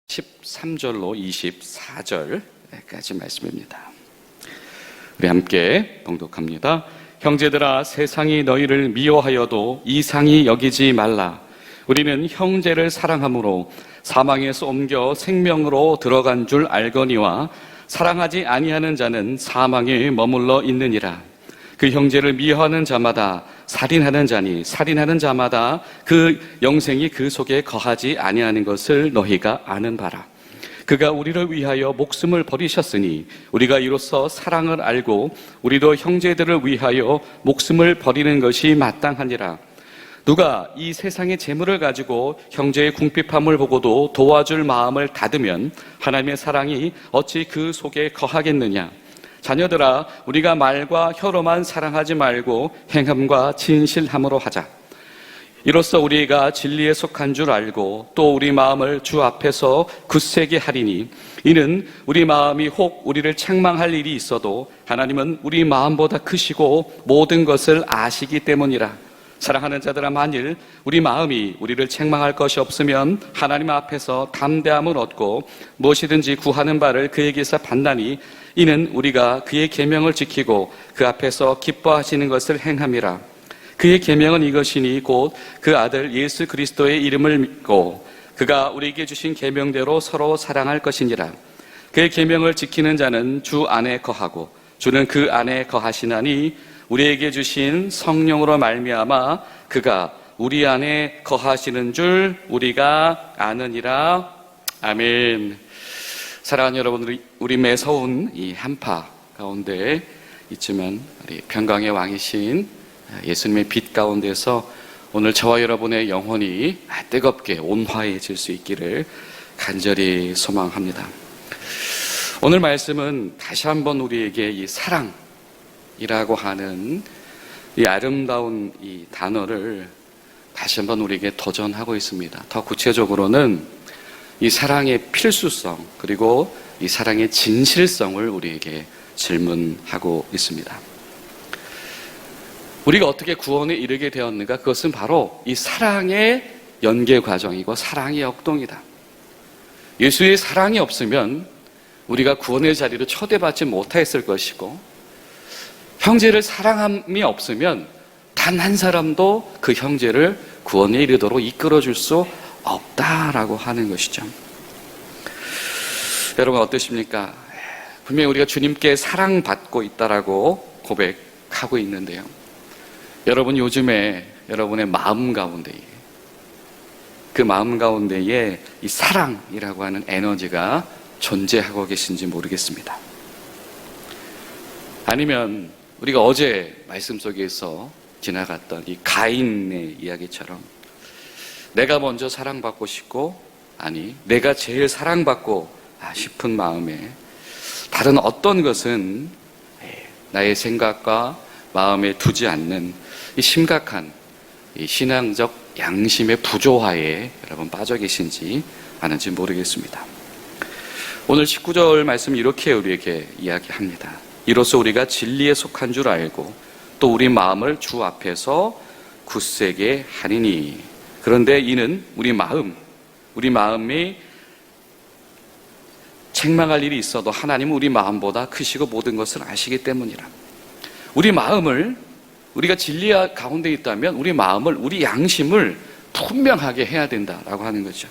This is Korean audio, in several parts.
13절로 24절까지 말씀입니다. 우리 함께 봉독합니다. 형제들아, 세상이 너희를 미워하여도 이상히 여기지 말라. 우리는 형제를 사랑함으로 사망에서 옮겨 생명으로 들어간 줄 알거니와 사랑하지 아니하는 자는 사망에 머물러 있느니라. 그 형제를 미워하는 자마다 살인하는 자니 살인하는 자마다 그 영생이 그 속에 거하지 아니하는 것을 너희가 아는 바라. 그가 우리를 위하여 목숨을 버리셨으니 우리가 이로써 사랑을 알고 우리도 형제들을 위하여 목숨을 버리는 것이 마땅하니라. 누가 이 세상의 재물을 가지고 형제의 궁핍함을 보고도 도와줄 마음을 닫으면 하나님의 사랑이 어찌 그 속에 거하겠느냐. 자녀들아, 우리가 말과 혀로만 사랑하지 말고 행함과 진실함으로 하자. 이로써 우리가 진리에 속한 줄 알고 또 우리 마음을 주 앞에서 굳세게 하리니, 이는 우리 마음이 혹 우리를 책망할 일이 있어도 하나님은 우리 마음보다 크시고 모든 것을 아시기 때문이라. 사랑하는 자들아, 만일 우리 마음이 우리를 책망할 것이 없으면 하나님 앞에서 담대함을 얻고 무엇이든지 구하는 바를 그에게서 받나니, 이는 우리가 그의 계명을 지키고 그 앞에서 기뻐하시는 것을 행함이라. 그의 계명은 이것이니 곧 그 아들 예수 그리스도의 이름을 믿고 그가 우리에게 주신 계명대로 서로 사랑할 것이니라. 그의 계명을 지키는 자는 주 안에 거하고 주는 그 안에 거하시나니, 우리에게 주신 성령으로 말미암아 그가 우리 안에 거하시는 줄 우리가 아느니라. 아멘. 사랑하는 여러분, 우리 매서운 이 한파 가운데 있지만 우리 평강의 왕이신 예수님의 빛 가운데서 오늘 저와 여러분의 영혼이 뜨겁게 온화해질 수 있기를 간절히 소망합니다. 오늘 말씀은 다시 한번 우리에게 이 사랑이라고 하는 이 아름다운 이 단어를 다시 한번 우리에게 도전하고 있습니다. 더 구체적으로는 이 사랑의 필수성, 그리고 이 사랑의 진실성을 우리에게 질문하고 있습니다. 우리가 어떻게 구원에 이르게 되었는가? 그것은 바로 이 사랑의 연계 과정이고 사랑의 역동이다. 예수의 사랑이 없으면 우리가 구원의 자리로 초대받지 못했을 것이고, 형제를 사랑함이 없으면 단 한 사람도 그 형제를 구원에 이르도록 이끌어줄 수 없다라고 하는 것이죠. 여러분 어떠십니까? 분명히 우리가 주님께 사랑받고 있다라고 고백하고 있는데요, 여러분 요즘에 여러분의 마음 가운데에, 그 마음 가운데에 이 사랑이라고 하는 에너지가 존재하고 계신지 모르겠습니다. 아니면 우리가 어제 말씀 속에서 지나갔던 이 가인의 이야기처럼 내가 먼저 사랑받고 싶고, 아니 내가 제일 사랑받고 싶은 마음에 다른 어떤 것은 나의 생각과 마음에 두지 않는 이 심각한 이 신앙적 양심의 부조화에 여러분 빠져 계신지 아는지 모르겠습니다. 오늘 19절 말씀 이렇게 우리에게 이야기합니다. 이로써 우리가 진리에 속한 줄 알고 또 우리 마음을 주 앞에서 굳세게 하리니. 그런데 이는 우리 마음이 책망할 일이 있어도 하나님은 우리 마음보다 크시고 모든 것을 아시기 때문이라. 우리 마음을, 우리가 진리 가운데 있다면 우리 마음을, 우리 양심을 분명하게 해야 된다라고 하는 거죠.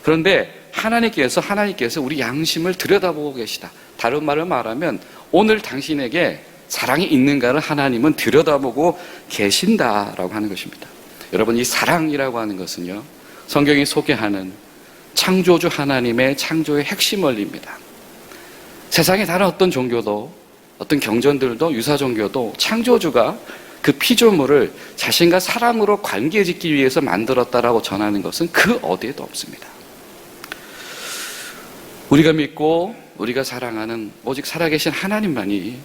그런데 하나님께서 우리 양심을 들여다보고 계시다. 다른 말을 말하면 오늘 당신에게 사랑이 있는가를 하나님은 들여다보고 계신다라고 하는 것입니다. 여러분, 이 사랑이라고 하는 것은요, 성경이 소개하는 창조주 하나님의 창조의 핵심 원리입니다. 세상의 다른 어떤 종교도, 어떤 경전들도, 유사 종교도 창조주가 그 피조물을 자신과 사랑으로 관계 짓기 위해서 만들었다라고 전하는 것은 그 어디에도 없습니다. 우리가 믿고 우리가 사랑하는 오직 살아계신 하나님만이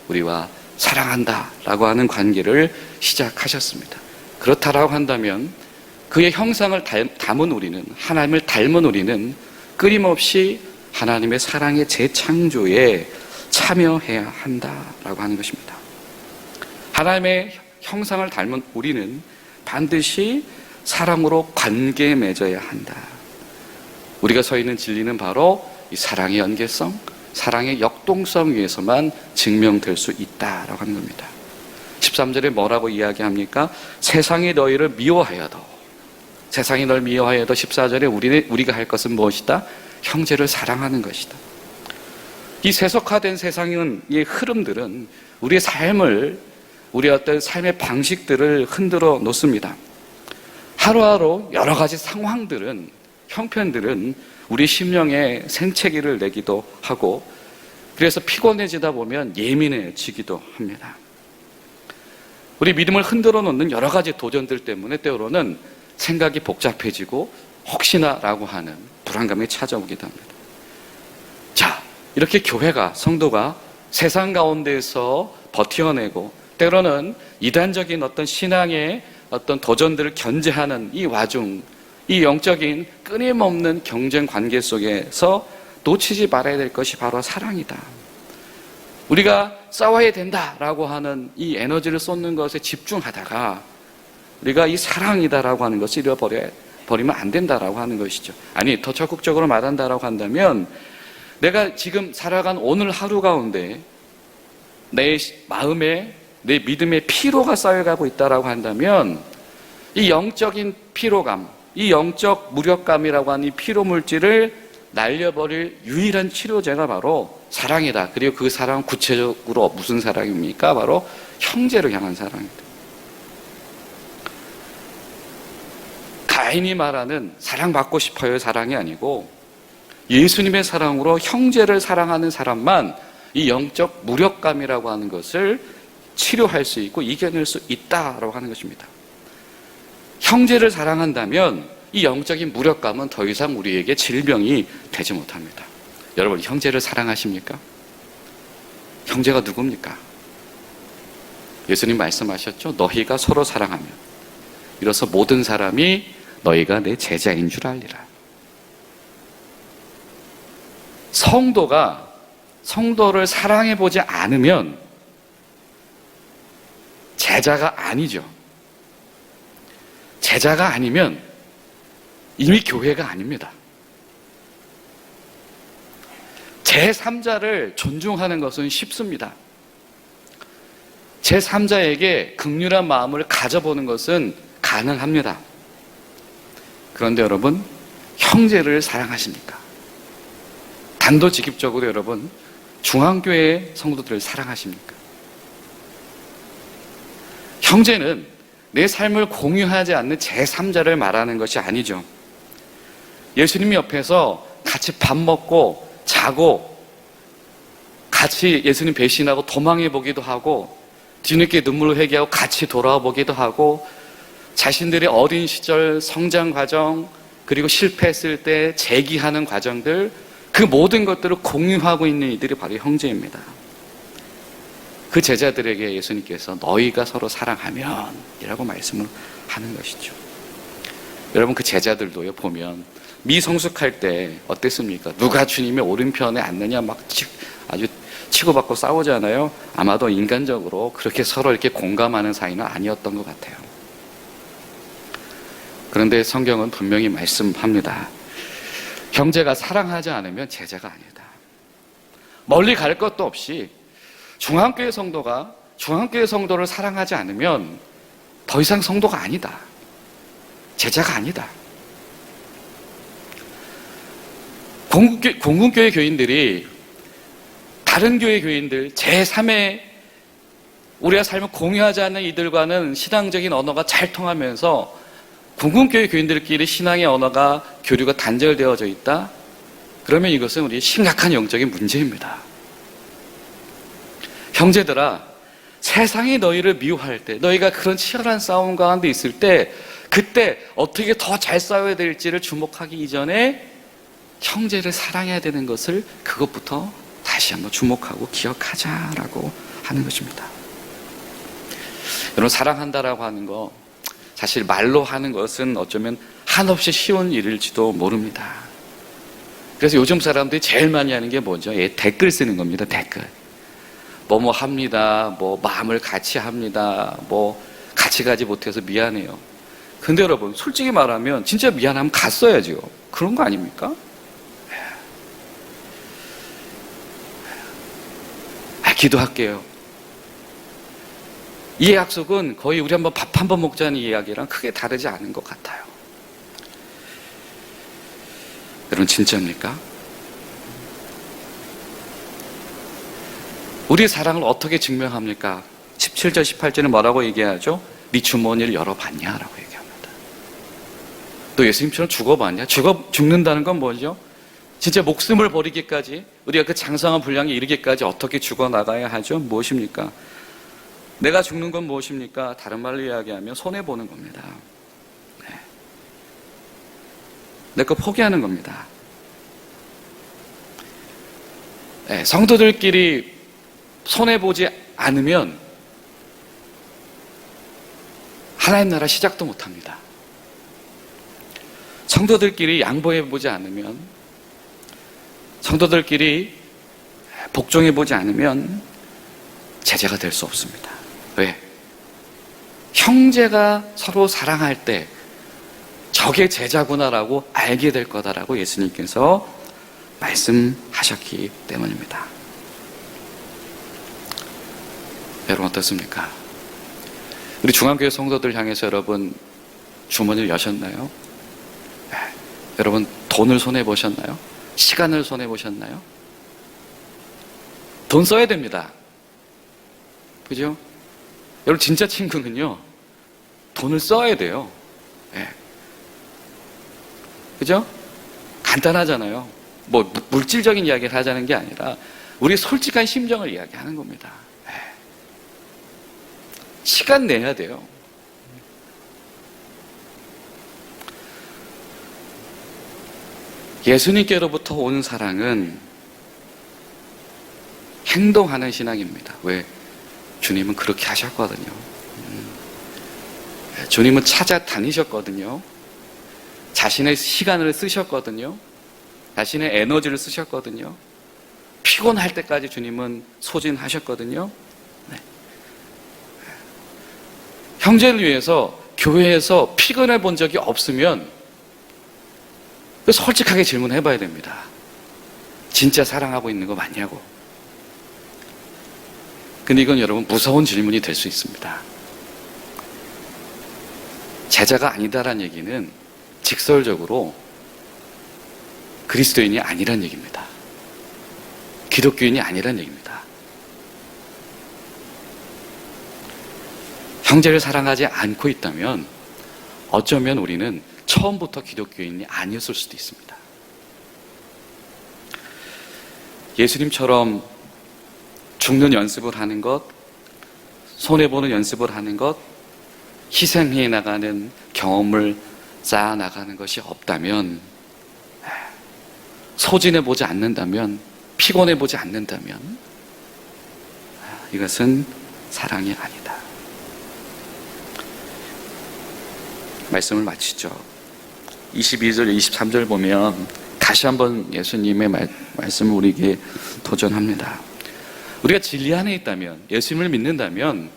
우리와 사랑한다라고 하는 관계를 시작하셨습니다. 그렇다라고 한다면 그의 형상을 담은 우리는, 하나님을 닮은 우리는 끊임없이 하나님의 사랑의 재창조에 참여해야 한다라고 하는 것입니다. 하나님의 형상을 닮은 우리는 반드시 사랑으로 관계에 맺어야 한다. 우리가 서 있는 진리는 바로 이 사랑의 연계성, 사랑의 역동성 위에서만 증명될 수 있다라고 하는 겁니다. 13절에 뭐라고 이야기합니까? 세상이 너희를 미워하여도, 세상이 널 미워하여도 14절에 우리가 할 것은 무엇이다? 형제를 사랑하는 것이다. 이 세속화된 세상의 흐름들은 우리의 삶을, 우리의 어떤 삶의 방식들을 흔들어 놓습니다. 하루하루 여러 가지 상황들은, 형편들은 우리 심령에 생채기를 내기도 하고, 그래서 피곤해지다 보면 예민해지기도 합니다. 우리 믿음을 흔들어 놓는 여러 가지 도전들 때문에 때로는 생각이 복잡해지고 혹시나라고 하는 불안감이 찾아오기도 합니다. 자, 이렇게 교회가, 성도가 세상 가운데에서 버텨내고 때로는 이단적인 어떤 신앙의 어떤 도전들을 견제하는 이 와중, 이 영적인 끊임없는 경쟁 관계 속에서 놓치지 말아야 될 것이 바로 사랑이다. 우리가 싸워야 된다라고 하는 이 에너지를 쏟는 것에 집중하다가 우리가 이 사랑이다라고 하는 것을 잃어버리면 안 된다라고 하는 것이죠. 아니, 더 적극적으로 말한다라고 한다면 내가 지금 살아간 오늘 하루 가운데 내 마음에, 내 믿음의 피로가 쌓여가고 있다라고 한다면 이 영적인 피로감, 이 영적 무력감이라고 하는 이 피로 물질을 날려버릴 유일한 치료제가 바로 사랑이다. 그리고 그 사랑은 구체적으로 무슨 사랑입니까? 바로 형제를 향한 사랑이다. 가인이 말하는 사랑받고 싶어요 사랑이 아니고 예수님의 사랑으로 형제를 사랑하는 사람만 이 영적 무력감이라고 하는 것을 치료할 수 있고 이겨낼 수 있다라고 하는 것입니다. 형제를 사랑한다면 이 영적인 무력감은 더 이상 우리에게 질병이 되지 못합니다. 여러분, 형제를 사랑하십니까? 형제가 누굽니까? 예수님 말씀하셨죠? 너희가 서로 사랑하면 이로써 모든 사람이 너희가 내 제자인 줄 알리라. 성도가 성도를 사랑해보지 않으면 제자가 아니죠. 제자가 아니면 이미 교회가 아닙니다. 제3자를 존중하는 것은 쉽습니다. 제3자에게 긍휼한 마음을 가져보는 것은 가능합니다. 그런데 여러분, 형제를 사랑하십니까? 단도직입적으로 여러분, 중앙교회 성도들을 사랑하십니까? 형제는 내 삶을 공유하지 않는 제3자를 말하는 것이 아니죠. 예수님이 옆에서 같이 밥 먹고 자고 같이 예수님 배신하고 도망해 보기도 하고 뒤늦게 눈물로 회개하고 같이 돌아와 보기도 하고 자신들의 어린 시절 성장 과정 그리고 실패했을 때 재기하는 과정들 그 모든 것들을 공유하고 있는 이들이 바로 형제입니다. 그 제자들에게 예수님께서 너희가 서로 사랑하면 이라고 말씀을 하는 것이죠. 여러분, 그 제자들도요 보면 미성숙할 때 어땠습니까? 누가 주님의 오른편에 앉느냐 막 아주 치고받고 싸우잖아요. 아마도 인간적으로 그렇게 서로 이렇게 공감하는 사이는 아니었던 것 같아요. 그런데 성경은 분명히 말씀합니다. 형제가 사랑하지 않으면 제자가 아니다. 멀리 갈 것도 없이 중앙교회 성도가 중앙교회 성도를 사랑하지 않으면 더 이상 성도가 아니다. 제자가 아니다. 공군교회 교인들이 다른 교회 교인들 제3의 우리가 삶을 공유하지 않는 이들과는 신앙적인 언어가 잘 통하면서 공군교회 교인들끼리 신앙의 언어가 교류가 단절되어져 있다? 그러면 이것은 우리 심각한 영적인 문제입니다. 형제들아, 세상이 너희를 미워할 때, 너희가 그런 치열한 싸움 가운데 있을 때 그때 어떻게 더 잘 싸워야 될지를 주목하기 이전에 형제를 사랑해야 되는 것을 그것부터 다시 한번 주목하고 기억하자라고 하는 것입니다. 여러분, 사랑한다라고 하는 거 사실 말로 하는 것은 어쩌면 한없이 쉬운 일일지도 모릅니다. 그래서 요즘 사람들이 제일 많이 하는 게 뭐죠? 댓글 쓰는 겁니다. 댓글. 뭐뭐 합니다. 뭐 마음을 같이 합니다. 뭐 같이 가지 못해서 미안해요. 근데 여러분, 솔직히 말하면 진짜 미안하면 갔어야죠. 그런 거 아닙니까? 기도할게요. 이 약속은 거의 우리 한번 밥 한번 먹자는 이야기랑 크게 다르지 않은 것 같아요. 여러분, 진짜입니까? 우리의 사랑을 어떻게 증명합니까? 17절, 18절은 뭐라고 얘기하죠? 네 주머니를 열어봤냐? 라고 얘기합니다. 너 예수님처럼 죽어봤냐? 죽는다는 건 뭐죠? 진짜 목숨을 버리기까지, 우리가 그 장성한 분량에 이르기까지 어떻게 죽어나가야 하죠? 무엇입니까? 내가 죽는 건 무엇입니까? 다른 말로 이야기하면 손해보는 겁니다. 내 거 포기하는 겁니다. 성도들끼리 손해보지 않으면 하나님 나라 시작도 못합니다. 성도들끼리 양보해보지 않으면, 성도들끼리 복종해보지 않으면 제자가 될 수 없습니다. 왜? 형제가 서로 사랑할 때 저게 제자구나라고 알게 될 거다라고 예수님께서 말씀하셨기 때문입니다. 여러분, 어떻습니까? 우리 중앙교회 성도들 향해서 여러분 주머니를 여셨나요? 여러분, 돈을 손해보셨나요? 시간을 손해보셨나요? 돈 써야 됩니다. 그죠? 여러분, 진짜 친구는요, 돈을 써야 돼요. 그죠? 간단하잖아요. 뭐 물질적인 이야기를 하자는 게 아니라 우리 솔직한 심정을 이야기하는 겁니다. 시간 내야 돼요. 예수님께로부터 오는 사랑은 행동하는 신앙입니다. 왜? 주님은 그렇게 하셨거든요. 주님은 찾아다니셨거든요. 자신의 시간을 쓰셨거든요. 자신의 에너지를 쓰셨거든요. 피곤할 때까지 주님은 소진하셨거든요. 형제를 위해서 교회에서 피곤해 본 적이 없으면 솔직하게 질문해 봐야 됩니다. 진짜 사랑하고 있는 거 맞냐고. 근데 이건 여러분 무서운 질문이 될 수 있습니다. 제자가 아니다라는 얘기는 직설적으로 그리스도인이 아니란 얘기입니다. 기독교인이 아니란 얘기입니다. 형제를 사랑하지 않고 있다면 어쩌면 우리는 처음부터 기독교인이 아니었을 수도 있습니다. 예수님처럼 죽는 연습을 하는 것, 손해보는 연습을 하는 것, 희생해 나가는 경험을 쌓아 나가는 것이 없다면, 소진해보지 않는다면, 피곤해보지 않는다면 이것은 사랑이 아니다. 말씀을 마치죠. 22절, 23절 보면 다시 한번 예수님의 말씀을 우리에게 도전합니다. 우리가 진리 안에 있다면, 예수님을 믿는다면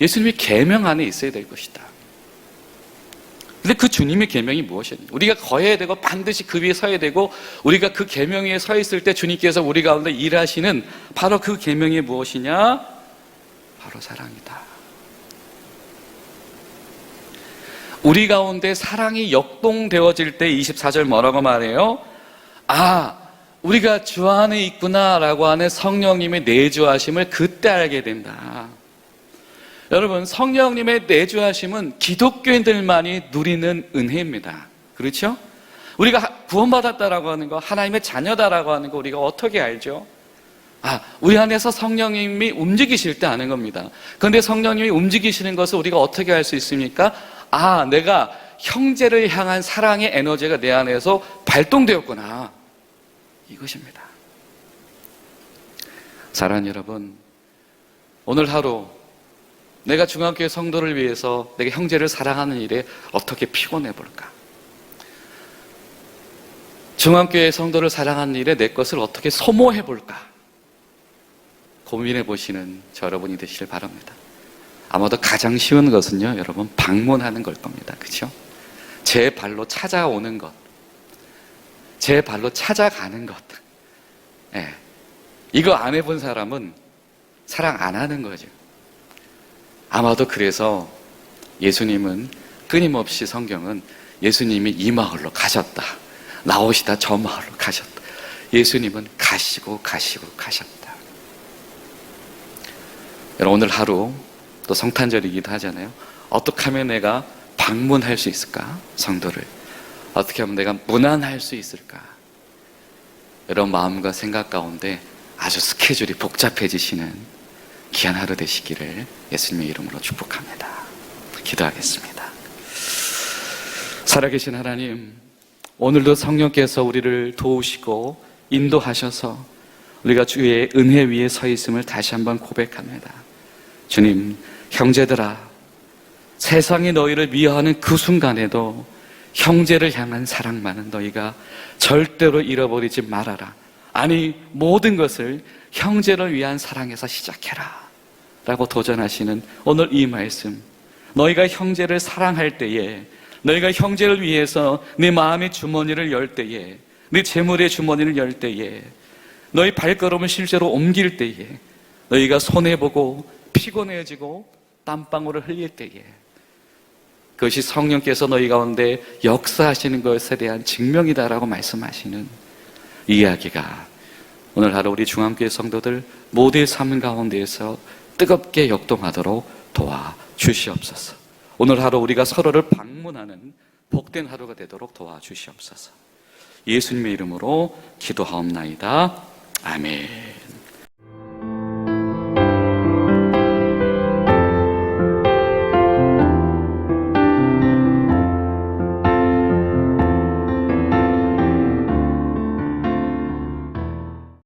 예수님의 계명 안에 있어야 될 것이다. 근데 그 주님의 계명이 무엇이냐? 우리가 거해야 되고 반드시 그 위에 서야 되고, 우리가 그 계명 위에 서 있을 때 주님께서 우리 가운데 일하시는 바로 그 계명이 무엇이냐? 바로 사랑이다. 우리 가운데 사랑이 역동되어질 때 24절 뭐라고 말해요? 아, 우리가 주 안에 있구나라고 하는 성령님의 내주하심을 그때 알게 된다. 여러분, 성령님의 내주하심은 기독교인들만이 누리는 은혜입니다. 그렇죠? 우리가 구원받았다라고 하는 거, 하나님의 자녀다라고 하는 거 우리가 어떻게 알죠? 아, 우리 안에서 성령님이 움직이실 때 아는 겁니다. 그런데 성령님이 움직이시는 것을 우리가 어떻게 알 수 있습니까? 아, 내가 형제를 향한 사랑의 에너지가 내 안에서 발동되었구나. 이것입니다. 사랑하는 여러분, 오늘 하루 내가 중앙교회 성도를 위해서 내가 형제를 사랑하는 일에 어떻게 피곤해 볼까? 중앙교회 성도를 사랑하는 일에 내 것을 어떻게 소모해 볼까? 고민해 보시는 저 여러분이 되시길 바랍니다. 아마도 가장 쉬운 것은요, 여러분, 방문하는 걸 겁니다. 그렇죠? 제 발로 찾아오는 것, 제 발로 찾아가는 것. 예. 이거 안 해본 사람은 사랑 안 하는 거죠. 아마도 그래서 예수님은 끊임없이 성경은 예수님이 이 마을로 가셨다, 나오시다 저 마을로 가셨다. 예수님은 가시고 가셨다. 여러분, 오늘 하루 또 성탄절이기도 하잖아요. 어떻게 하면 내가 방문할 수 있을까? 성도를 어떻게 하면 내가 문안할 수 있을까? 여러분 마음과 생각 가운데 아주 스케줄이 복잡해지시는 귀한 하루 되시기를 예수님의 이름으로 축복합니다. 기도하겠습니다. 살아계신 하나님, 오늘도 성령께서 우리를 도우시고 인도하셔서 우리가 주의 은혜 위에 서 있음을 다시 한번 고백합니다. 주님, 형제들아, 세상이 너희를 미워하는 그 순간에도 형제를 향한 사랑만은 너희가 절대로 잃어버리지 말아라. 아니, 모든 것을 형제를 위한 사랑에서 시작해라 라고 도전하시는 오늘 이 말씀, 너희가 형제를 사랑할 때에, 너희가 형제를 위해서 네 마음의 주머니를 열 때에, 네 재물의 주머니를 열 때에, 너희 발걸음을 실제로 옮길 때에, 너희가 손해보고 피곤해지고 땀방울을 흘릴 때에, 그것이 성령께서 너희 가운데 역사하시는 것에 대한 증명이다라고 말씀하시는 이야기가 오늘 하루 우리 중앙교회 성도들 모두의 삶 가운데에서 뜨겁게 역동하도록 도와주시옵소서. 오늘 하루 우리가 서로를 방문하는 복된 하루가 되도록 도와주시옵소서. 예수님의 이름으로 기도하옵나이다. 아멘.